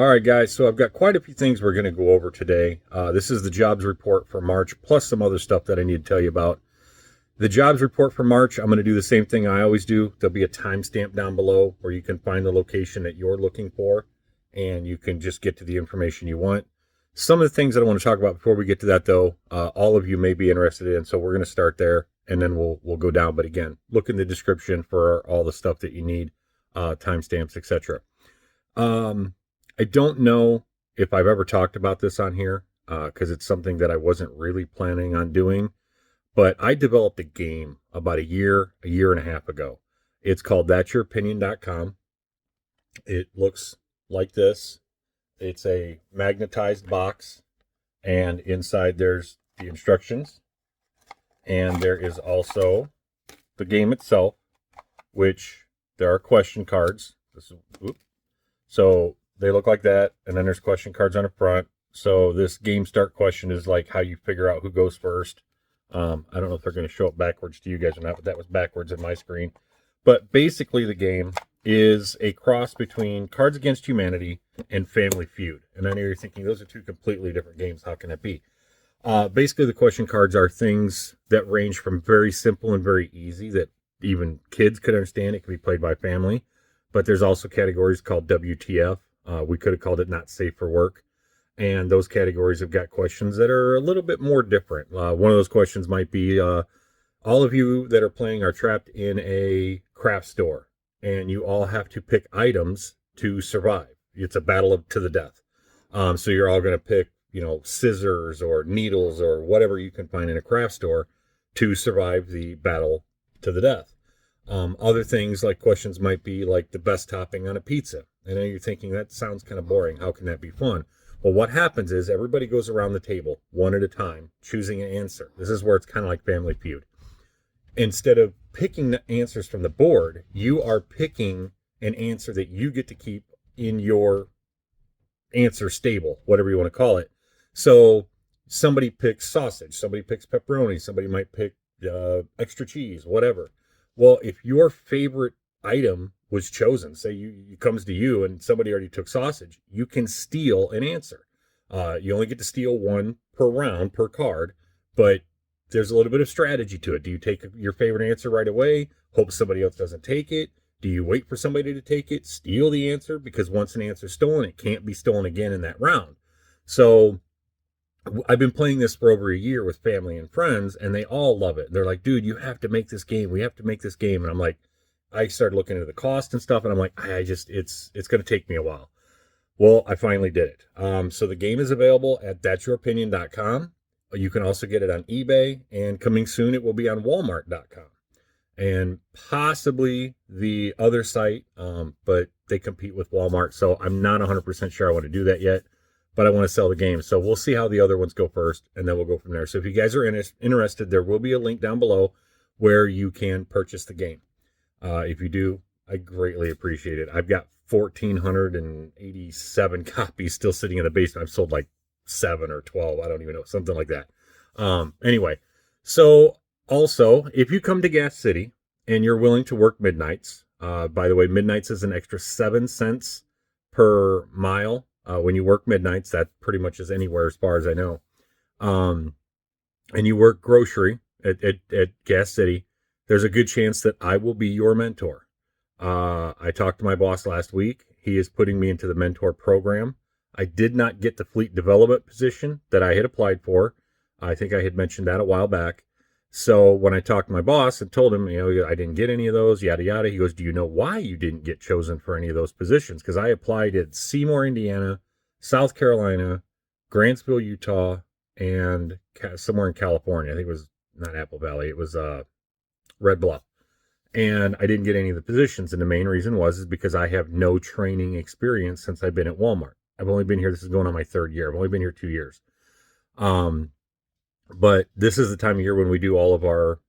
All right, guys. So I've got quite a few things we're going to go over today. This is the jobs report for March, plus some other stuff that I need to tell you about. The jobs report for March, I'm going to do the same thing I always do. There'll be a timestamp down below where you can find the location that you're looking for, and you can just get to the information you want. Some of the things that I want to talk about before we get to that, though, all of you may be interested in, so we're going to start there, and then we'll go down. But again, look in the description for all the stuff that you need, timestamps, etc. I don't know if I've ever talked about this on here because it's something that I wasn't really planning on doing, but I developed a game about a year and a half ago. It's called that'sYourOpinion.com. It looks like this. It's a magnetized box, and inside there's the instructions, and there is also the game itself, which there are question cards. So they look like that, and then there's question cards on the front. So this game start question is like how you figure out who goes first. I don't know if they're going to show it backwards to you guys or not, but that was backwards in my screen. But basically the game is a cross between Cards Against Humanity and Family Feud. And I know you're thinking those are two completely different games. How can that be? Basically the question cards are things that range from very simple and very easy that even kids could understand. It can be played by family. But there's also categories called WTF. We could have called it Not Safe for Work. And those categories have got questions that are a little bit more different. One of those questions might be, all of you that are playing are trapped in a craft store, and you all have to pick items to survive. It's a battle to the death. So you're all going to pick, scissors or needles or whatever you can find in a craft store to survive the battle to the death. Other things like questions might be like the best topping on a pizza. I know you're thinking that sounds kind of boring. How can that be fun? Well, what happens is everybody goes around the table one at a time, choosing an answer. This is where it's kind of like Family Feud. Instead of picking the answers from the board, you are picking an answer that you get to keep in your answer stable, whatever you want to call it. So somebody picks sausage, somebody picks pepperoni, somebody might pick extra cheese, whatever. Well, if your favorite item was chosen, say you comes to you and somebody already took sausage, you can steal an answer. You only get to steal one per round per card, but there's a little bit of strategy to it. Do you take your favorite answer right away, hope somebody else doesn't take it? Do you wait for somebody to take it, steal the answer? Because once an answer is stolen, it can't be stolen again in that round. So I've been playing this for over a year with family and friends, and they all love it. They're like, dude, you have to make this game. We have to make this game. And I'm like, I started looking into the cost and stuff, and I'm like, it's going to take me a while. Well, I finally did it. So the game is available at that'sYourOpinion.com. You can also get it on eBay, and coming soon, it will be on Walmart.com and possibly the other site, but they compete with Walmart. So I'm not 100% sure I want to do that yet, but I want to sell the game. So we'll see how the other ones go first, and then we'll go from there. So if you guys are interested, there will be a link down below where you can purchase the game. If you do, I greatly appreciate it. I've got 1,487 copies still sitting in the basement. I've sold like 7 or 12. I don't even know, something like that. Anyway, so also, if you come to Gas City and you're willing to work midnights, by the way, midnights is an extra 7 cents per mile. When you work midnights, that pretty much is anywhere as far as I know. And you work grocery at Gas City, there's a good chance that I will be your mentor. I talked to my boss last week. He is putting me into the mentor program. I did not get the fleet development position that I had applied for. I think I had mentioned that a while back. So when I talked to my boss and told him, I didn't get any of those, yada, yada, he goes, do you know why you didn't get chosen for any of those positions? Because I applied at Seymour, Indiana, South Carolina, Grantsville, Utah, and somewhere in California. I think it was not Apple Valley. It was Red Bluff. And I didn't get any of the positions. And the main reason is because I have no training experience since I've been at Walmart. I've only been here. This is going on my 3rd year. I've only been here 2 years. But this is the time of year when we do all of our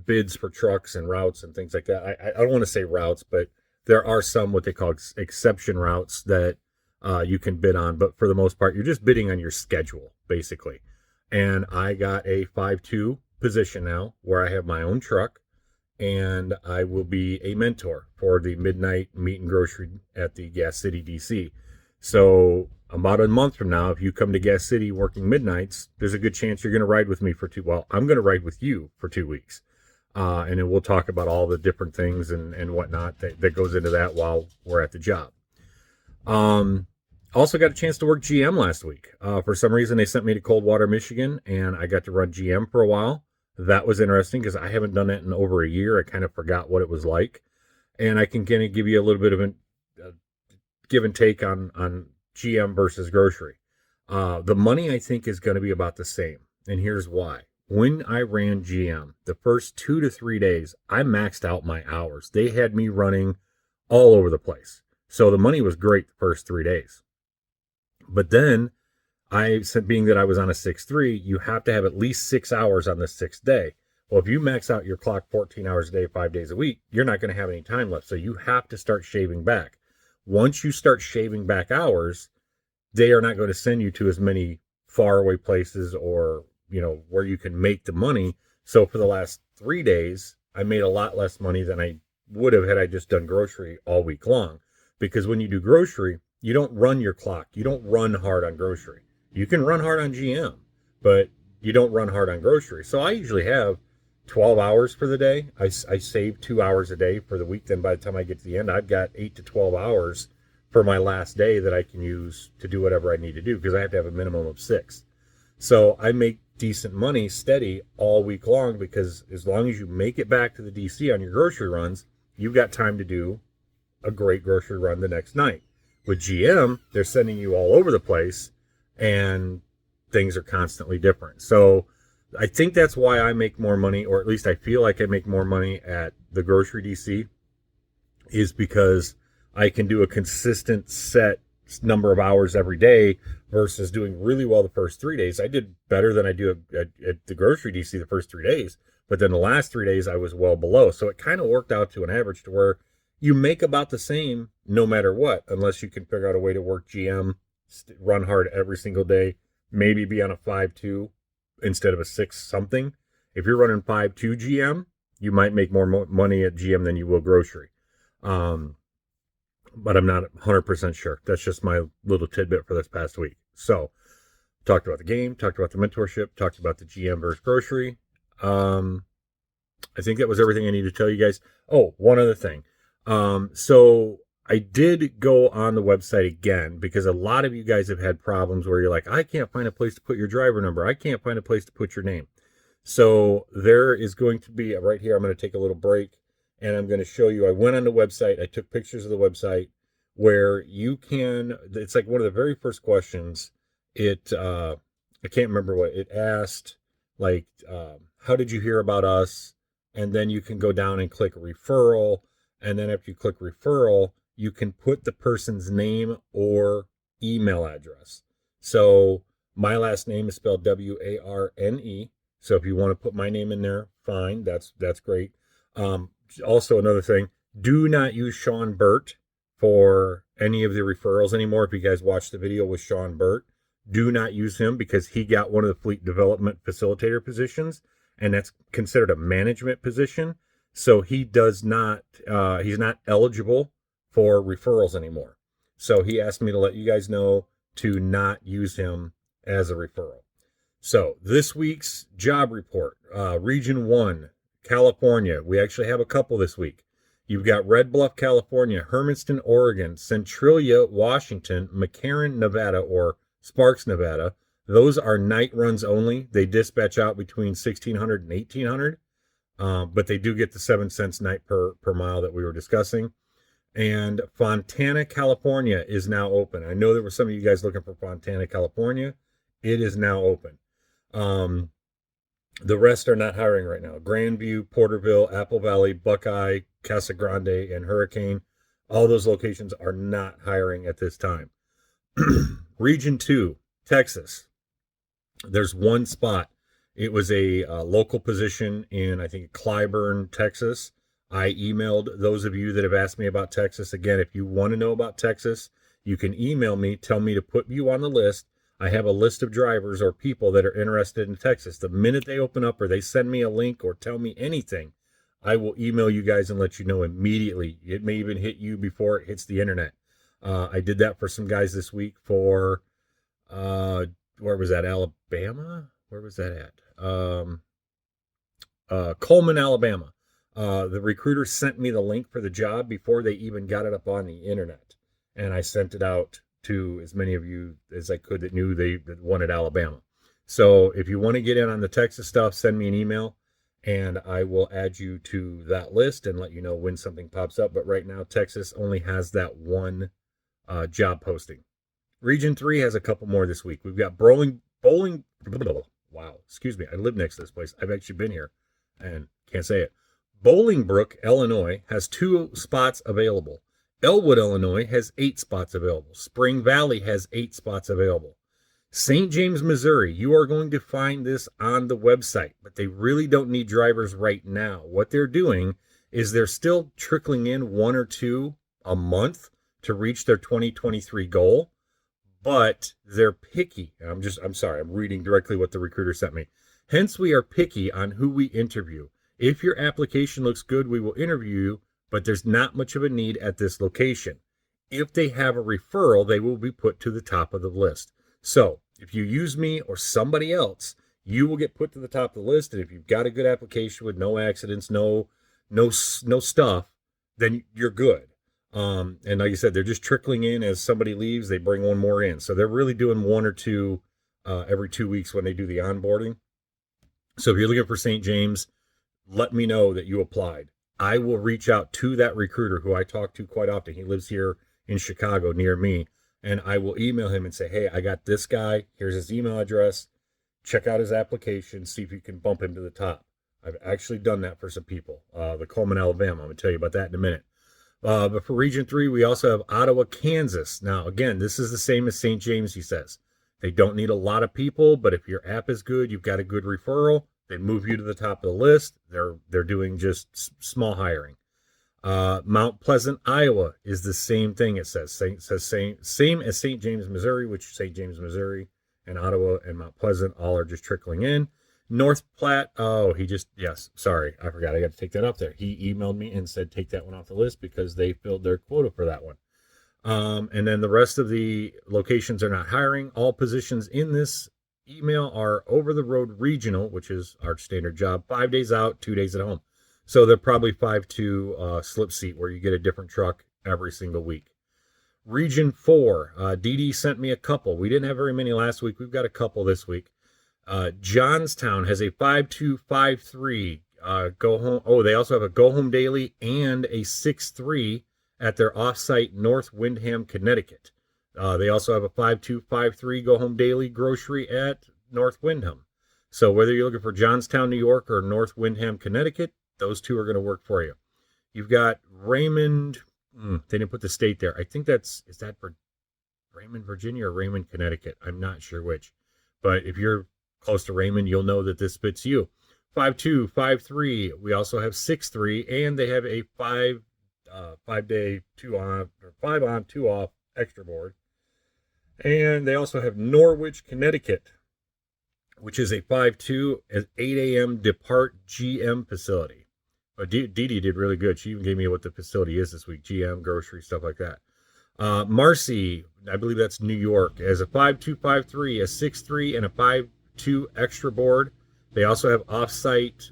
bids for trucks and routes and things like that. I don't want to say routes, but there are some what they call exception routes that you can bid on. But for the most part, you're just bidding on your schedule, basically. And I got a 5-2 position now where I have my own truck, and I will be a mentor for the midnight meat and grocery at the Gas City DC. So about a month from now, if you come to Gas City working midnights, there's a good chance you're going to ride with me for I'm going to ride with you for 2 weeks. And then we'll talk about all the different things and whatnot that goes into that while we're at the job. Also got a chance to work GM last week. For some reason, they sent me to Coldwater, Michigan, and I got to run GM for a while. That was interesting because I haven't done that in over a year. I kind of forgot what it was like. And I can kind of give you a little bit of a give and take on GM versus grocery. The money, I think, is going to be about the same. And here's why. When I ran GM, the first 2 to 3 days, I maxed out my hours. They had me running all over the place. So the money was great the first 3 days. But then, being that I was on a 6-3, you have to have at least 6 hours on the 6th day. Well, if you max out your clock 14 hours a day, 5 days a week, you're not going to have any time left. So you have to start shaving back. Once you start shaving back hours, they are not going to send you to as many faraway places or, where you can make the money. So for the last 3 days, I made a lot less money than I would have had I just done grocery all week long. Because when you do grocery, you don't run your clock. You don't run hard on grocery. You can run hard on GM, but you don't run hard on grocery. So I usually have 12 hours for the day. I save 2 hours a day for the week. Then by the time I get to the end, I've got 8 to 12 hours for my last day that I can use to do whatever I need to do because I have to have a minimum of 6. So I make decent money steady all week long because as long as you make it back to the DC on your grocery runs, you've got time to do a great grocery run the next night. With GM, they're sending you all over the place and things are constantly different. So I think that's why I make more money, or at least I feel like I make more money at the grocery DC, is because I can do a consistent set number of hours every day versus doing really well the first 3 days. I did better than I do at the grocery DC the first 3 days, but then the last 3 days I was well below. So it kind of worked out to an average to where you make about the same no matter what, unless you can figure out a way to work GM, run hard every single day, maybe be on a 5-2 instead of a 6 something. If you're running 5-2 GM, you might make more money at GM than you will grocery. But I'm not 100% sure. That's just my little tidbit for this past week. So, talked about the game, talked about the mentorship, talked about the GM versus grocery. I think that was everything I need to tell you guys. Oh, one other thing. So I did go on the website again because a lot of you guys have had problems where you're like, I can't find a place to put your driver number. I can't find a place to put your name. So there is going to be right here. I'm going to take a little break and I'm going to show you. I went on the website. I took pictures of the website where you can, it's like one of the very first questions. I can't remember what it asked. Like, how did you hear about us? And then you can go down and click referral. And then after you click referral, you can put the person's name or email address. So my last name is spelled Warne. So if you want to put my name in there, fine. That's great. Also another thing, do not use Sean Burt for any of the referrals anymore. If you guys watched the video with Sean Burt, do not use him because he got one of the fleet development facilitator positions, and that's considered a management position. So he does not, he's not eligible for referrals anymore. So he asked me to let you guys know to not use him as a referral. So this week's job report, Region 1, California. We actually have a couple this week. You've got Red Bluff, California, Hermiston, Oregon, Centralia, Washington, McCarran, Nevada, or Sparks, Nevada. Those are night runs only. They dispatch out between 1,600 and 1,800. But they do get the 7 cents night per mile that we were discussing. And Fontana, California is now open. I know there were some of you guys looking for Fontana, California. It is now open. The rest are not hiring right now. Grandview, Porterville, Apple Valley, Buckeye, Casa Grande, and Hurricane. All those locations are not hiring at this time. Region 2, Texas. There's one spot. It was a local position in, I think, Clyburn, Texas. I emailed those of you that have asked me about Texas. Again, if you want to know about Texas, you can email me, tell me to put you on the list. I have a list of drivers or people that are interested in Texas. The minute they open up or they send me a link or tell me anything, I will email you guys and let you know immediately. It may even hit you before it hits the internet. I did that for some guys this week for, where was that? Alabama? Where was that at? Coleman, Alabama. The recruiter sent me the link for the job before they even got it up on the internet. And I sent it out to as many of you as I could that knew they wanted Alabama. So if you want to get in on the Texas stuff, send me an email and I will add you to that list and let you know when something pops up. But right now, Texas only has that one job posting. Region 3 has a couple more this week. We've got wow, excuse me. I live next to this place. I've actually been here and can't say it. Bolingbrook, Illinois has 2 spots available. Elwood, Illinois has 8 spots available. Spring Valley has 8 spots available. St. James, Missouri, you are going to find this on the website, but they really don't need drivers right now. What they're doing is they're still trickling in 1 or 2 a month to reach their 2023 goal, but they're picky. I'm sorry, I'm reading directly what the recruiter sent me. Hence, we are picky on who we interview. If your application looks good, we will interview you, but there's not much of a need at this location. If they have a referral, they will be put to the top of the list. So if you use me or somebody else, you will get put to the top of the list. And if you've got a good application with no accidents, no stuff, then you're good. And like I said, they're just trickling in as somebody leaves, they bring one more in. So they're really doing 1 or 2 every 2 weeks when they do the onboarding. So if you're looking for St. James, let me know that you applied. I will reach out to that recruiter who I talk to quite often. He lives here in Chicago near me. And I will email him and say, hey, I got this guy. Here's his email address. Check out his application. See if you can bump him to the top. I've actually done that for some people. The Coleman, Alabama. I'm going to tell you about that in a minute. But for Region 3, we also have Ottawa, Kansas. Now, again, this is the same as St. James, he says. They don't need a lot of people, but if your app is good, you've got a good referral, they move you to the top of the list. They're doing just small hiring. Mount Pleasant, Iowa is the same thing. It says same as St. James, Missouri, which St. James, Missouri and Ottawa and Mount Pleasant all are just trickling in. North Platte, sorry, I forgot. I got to take that up there. He emailed me and said, take that one off the list because they filled their quota for that one. And then the rest of the locations are not hiring. All positions in this email are over the road regional, which is our standard job, 5 days out, 2 days at home. So they're probably 5-2 slip seat where you get a different truck every single week. Region 4, Dee sent me a couple. We didn't have very many last week. We've got a couple this week. Johnstown has a 5-2-5-3 go home. Oh, they also have a go home daily and a 6-3 at their offsite North Windham, Connecticut. They also have a 5-2-5-3 go home daily grocery at North Windham. So whether you're looking for Johnstown, New York or North Windham, Connecticut, those two are going to work for you. You've got Raymond. They didn't put the state there. I think is that for Raymond, Virginia or Raymond, Connecticut? I'm not sure which. But if you're close to Raymond, you'll know that this fits you. 5-2-5-3. We also have 6-3, and they have a 5-day 2 on or 5 on 2 off extra board. And they also have Norwich, Connecticut, which is a 5-2 at 8 a.m. depart GM facility. But Dee did really good. She even gave me what the facility is this week. GM, grocery, stuff like that. Marcy, I believe that's New York, has a 5-2-5-3, a 6-3, and a 5-2 extra board. They also have offsite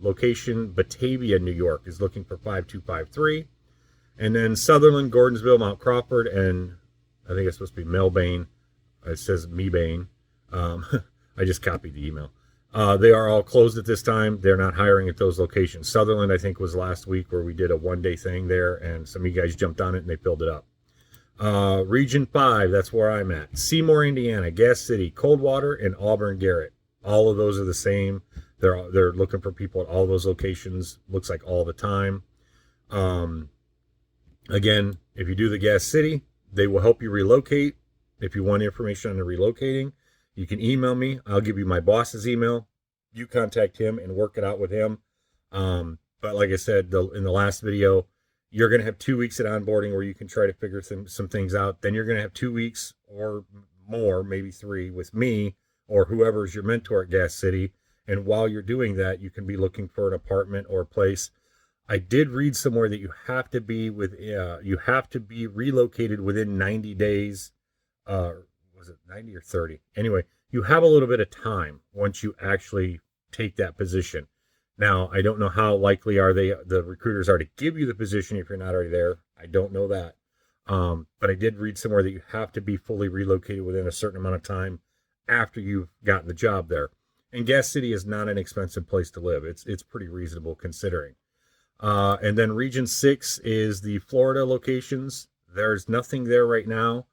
location. Batavia, New York is looking for 5-2-5-3. And then Sutherland, Gordonsville, Mount Crawford, and I think it's supposed to be Melbourne. It says Mebane. I just copied the email. They are all closed at this time. They're not hiring at those locations. Sutherland, I think, was last week where we did a one-day thing there, and some of you guys jumped on it and they filled it up. Region 5, that's where I'm at. Seymour, Indiana, Gas City, Coldwater, and Auburn, Garrett. All of those are the same. They're looking for people at all those locations. Looks like all the time. Again, if you do the Gas City, they will help you relocate. If you want information on the relocating, you can email me. I'll give you my boss's email. You contact him and work it out with him. But like I said, in the last video, you're going to have 2 weeks at onboarding where you can try to figure some things out. Then you're going to have 2 weeks or more, maybe 3, with me or whoever's your mentor at Gas City. And while you're doing that, you can be looking for an apartment or a place. I did read somewhere that you have to be relocated within 90 days. Was it 90 or 30? Anyway, you have a little bit of time once you actually take that position. Now, I don't know how likely the recruiters are to give you the position if you're not already there. I don't know that. But I did read somewhere that you have to be fully relocated within a certain amount of time after you've gotten the job there. And Gas City is not an expensive place to live. It's pretty reasonable considering. And then Region 6 is the Florida locations. There's nothing there right now.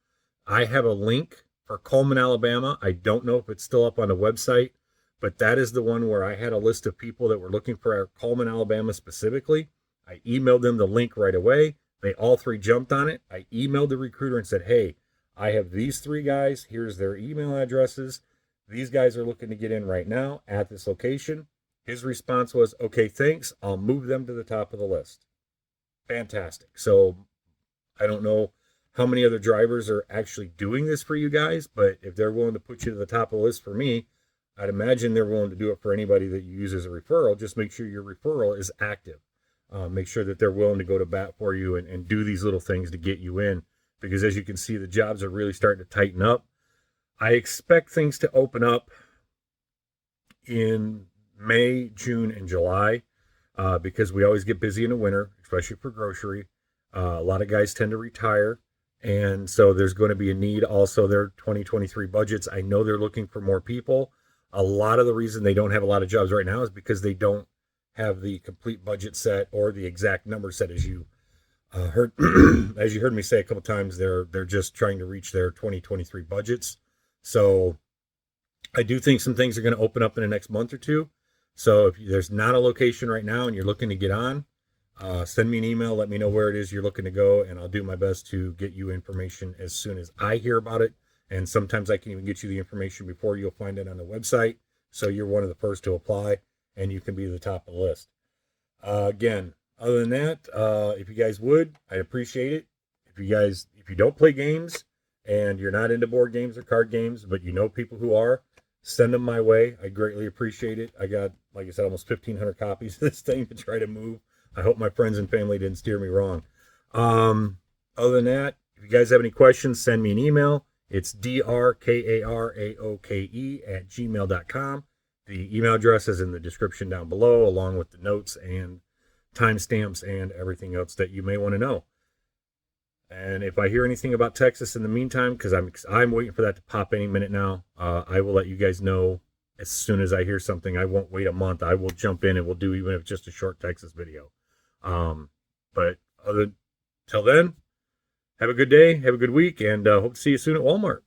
I have a link for Coleman, Alabama. I don't know if it's still up on the website, but that is the one where I had a list of people that were looking for Coleman, Alabama specifically. I emailed them the link right away. They all three jumped on it. I emailed the recruiter and said, hey, I have these three guys. Here's their email addresses. These guys are looking to get in right now at this location. His response was, okay, thanks. I'll move them to the top of the list. Fantastic. So I don't know how many other drivers are actually doing this for you guys, but if they're willing to put you to the top of the list for me, I'd imagine they're willing to do it for anybody that you use as a referral. Just make sure your referral is active. Make sure that they're willing to go to bat for you and do these little things to get you in. Because as you can see, the jobs are really starting to tighten up. I expect things to open up in May, June, and July because we always get busy in the winter, especially for grocery. A lot of guys tend to retire. And so there's going to be a need. Also, their 2023 budgets, I know they're looking for more people. A lot of the reason they don't have a lot of jobs right now is because they don't have the complete budget set or the exact number set. As you heard as you heard me say a couple times, they're just trying to reach their 2023 budgets. So I do think some things are going to open up in the next month or two. So if there's not a location right now and you're looking to get on, send me an email, let me know where it is you're looking to go, and I'll do my best to get you information as soon as I hear about it. And sometimes I can even get you the information before you'll find it on the website. So you're one of the first to apply and you can be the top of the list. Again, other than that, if you guys would, I'd appreciate it. If you don't play games and you're not into board games or card games, but you know people who are, send them my way. I greatly appreciate it. I got, like I said, almost 1,500 copies of this thing to try to move. I hope my friends and family didn't steer me wrong. Other than that, if you guys have any questions, send me an email. It's drkaraoke@gmail.com. The email address is in the description down below, along with the notes and timestamps and everything else that you may want to know. And if I hear anything about Texas in the meantime, because I'm waiting for that to pop any minute now, I will let you guys know as soon as I hear something. I won't wait a month. I will jump in and we'll do even if it's just a short Texas video. But till then, have a good day, have a good week, and hope to see you soon at Walmart.